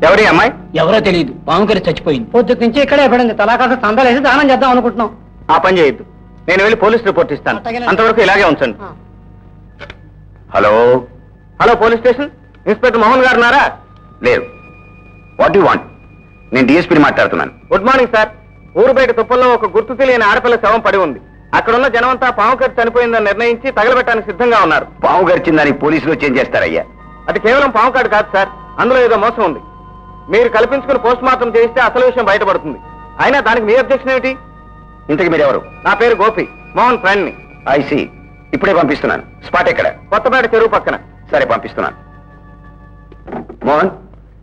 ఎవరి అమ్మాయి? ఎవరో తెలియదు, పాము గారి చచ్చిపోయింది. పొద్దుటి నుంచి ఇక్కడే పడింది. తలాకాస తందలేసి దానం చేద్దాం అనుకుంటున్నాం. ఆ పని చేయొద్దు, నేను వెళ్ళి పోలీస్ రిపోర్ట్ ఇస్తాను. అంతవరకు ఇలాగే ఉంచండి. Hello hello, police station inspector Mohan గారు ఉన్నారా? లేరు. What you want? నేను డిఎస్పీని మాట్లాడుతున్నాను. Good morning sir. ఊరు బయట తుప్పల్లో ఒక గుర్తు తెలియని ఆడపిల్ల శవం పడి ఉంది. అక్కడున్న జనమంతా పాము గారి చనిపోయిందని నిర్ణయించి తగలబెట్టడానికి సిద్ధంగా ఉన్నారు. పాము గరిచిందని పోలీసులు చేంజ్ చేస్తారయ్యా. అది కేవలం పాము కాడు కాదు సార్, అందులో ఏదో మోసం ఉంది. మీరు కల్పించుకుని పోస్ట్ మార్టం చేయిస్తే అసలు విషయం బయటపడుతుంది. అయినా దానికి మీ అబ్జెక్షన్ ఏమిటి? ఇంతకు మీరెవరు? నా పేరు గోపి, మోహన్ ఫ్రెండ్ ని. ఐసి, ఇప్పుడే పంపిస్తున్నాను. స్పాట్ ఎక్కడ? కొత్తపేట చెరువు పక్కన. సరే, పంపిస్తున్నాను. మోహన్,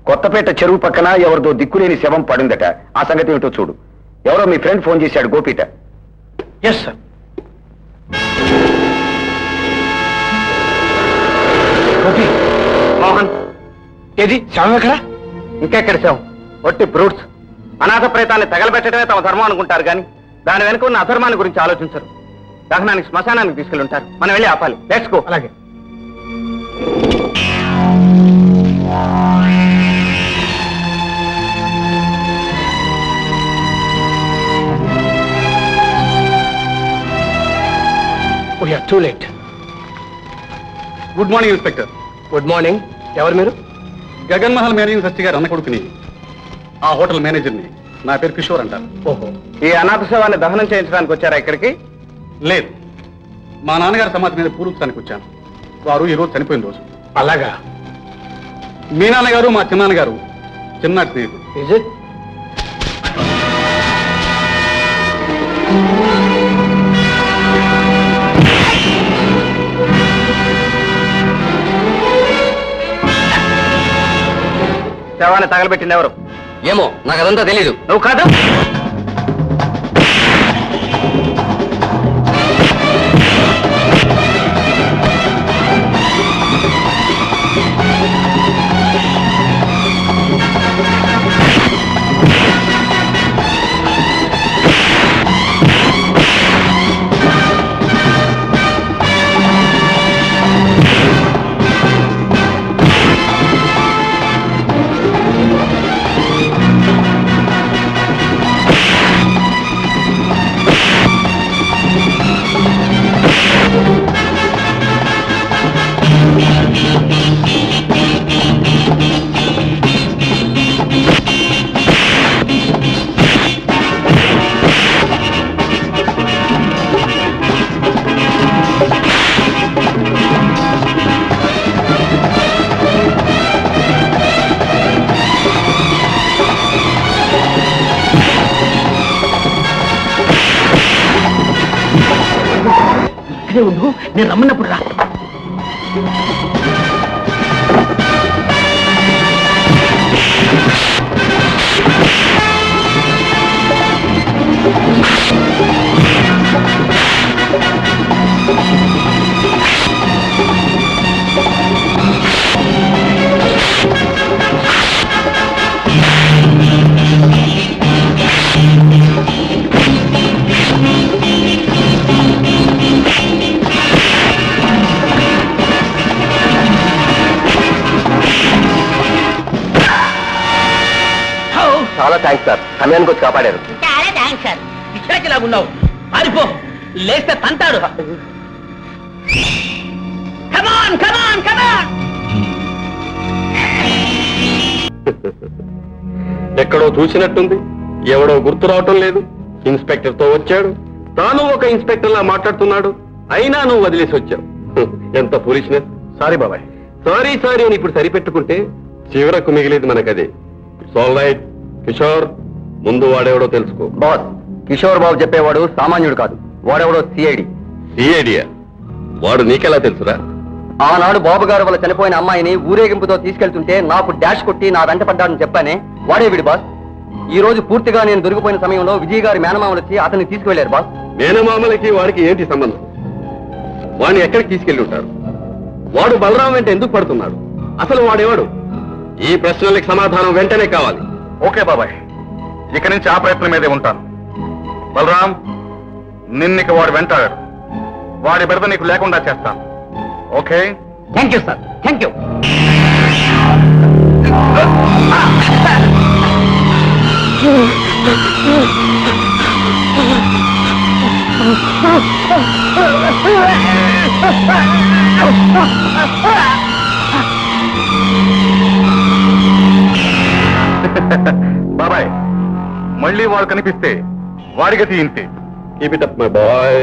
కొత్తపేట చెరువు పక్కన ఎవరిదో దిక్కులేని శవం పడిందట. ఆ సంగతి ఏమిటో చూడు. ఎవరో మీ ఫ్రెండ్ ఫోన్ చేశాడు, గోపీట. Yes sir. గోపి, మోహన్, ఏది శవం ఎక్కడ? ఇంకెక్కడ శవం? ఒట్టి బ్రూట్స్. అనాథ ప్రేతాన్ని తగలబెట్టడమే తమ ధర్మం అనుకుంటారు కానీ దాని వెనుక ఉన్న అధర్మాన్ని గురించి ఆలోచించరు. దహనానికి శ్మశానానికి తీసుకెళ్ళుంటారు. మనం వెళ్ళి ఆపాలి. Let's go. అలాగే. Too late. Good morning inspector. Good morning. ఎవరు మీరు? గగన్ మహల్ మేనేజింగ్ ట్రస్టీ గారు అన్న కొడుకుని, ఆ హోటల్ మేనేజర్ని. నా పేరు కిషోర్ అంటారు. ఓహో, ఈ అనాథ శవాన్ని దహనం చేయించడానికి వచ్చారా ఇక్కడికి? లేదు, మా నాన్నగారి సమాధి మీద పూర్వస్థానికి వచ్చాను. వారు ఈరోజు చనిపోయిన రోజు. అలాగా. మీ నాన్నగారు మా చిన్నాన్నగారు చిన్ననాటి స్నేహితులు. Is it? శవాన్ని తగలబెట్టింది ఎవరు? ఏమో, నాకు అదంతా తెలీదు. నువ్వు కాదు. ఉండు, నేను రమ్మన్నప్పుడు రా. చాలా థ్యాంక్స్ సార్, సమయానికి వచ్చి కాపాడారు. చాలా థ్యాంక్స్ సార్. ఇక్కడికిలాగున్నావు, పారిపో, లేస్తే తంతాడు. కమాన్ కమాన్ కమాన్. ఎక్కడో చూసినట్టుంది, ఎవడో గుర్తు రావటం లేదు. ఇన్స్పెక్టర్ తో వచ్చాడు, తాను ఒక ఇన్స్పెక్టర్ లా మాట్లాడుతున్నాడు. అయినా నువ్వు వదిలేసి వచ్చావు. ఎంత ఫూలిష్నెస్. సారీ బాబాయ్. సారీ సారీ అని ఇప్పుడు సరిపెట్టుకుంటే చివరకు మిగిలేదు మనకదే. ఆల్ రైట్ కిషోర్, ముందు వాడెవడో తెలుసుకో. బాస్, కిషోర్ బాబు చెప్పేవాడు సామాన్యుడు కాదు, వాడెవడో సిఐడి. సిఐడియా? వాడు నీకెలా తెలుసురా? ఆనాడు బాబు గారు వాళ్ళ చనిపోయిన అమ్మాయిని ఊరేగింపుతో తీసుకెళ్తుంటే నాకు డాష్ కొట్టి నా వెంట పడ్డాడని చెప్పానే, వాడే వీడు బాస్. ఈ రోజు పూర్తిగా నేను దొరికిపోయిన సమయంలో విజయ్ గారి మేనమామలు వచ్చి అతన్ని తీసుకువెళ్లారు బాస్. మేనమామలకి వాడికి ఏంటి సంబంధం? వాడిని ఎక్కడికి తీసుకెళ్లి ఉంటారు? వాడు బలరాం వెంట ఎందుకు పడుతున్నాడు? అసలు వాడేవాడు? ఈ ప్రశ్నలకు సమాధానం వెంటనే కావాలి. ఓకే బాబాయ్, ఇక నుంచి ఆ ప్రయత్నం మీదే ఉంటాను. బలరాం, నిన్నిక వాడు వెంటాడాడు. వాడి బెడద నీకు లేకుండా చేస్తాను okay thank you sir thank you బాబాయ్ మళ్ళీ వాడు కనిపిస్తే వాడి గతి ఇంతే keep it up my boy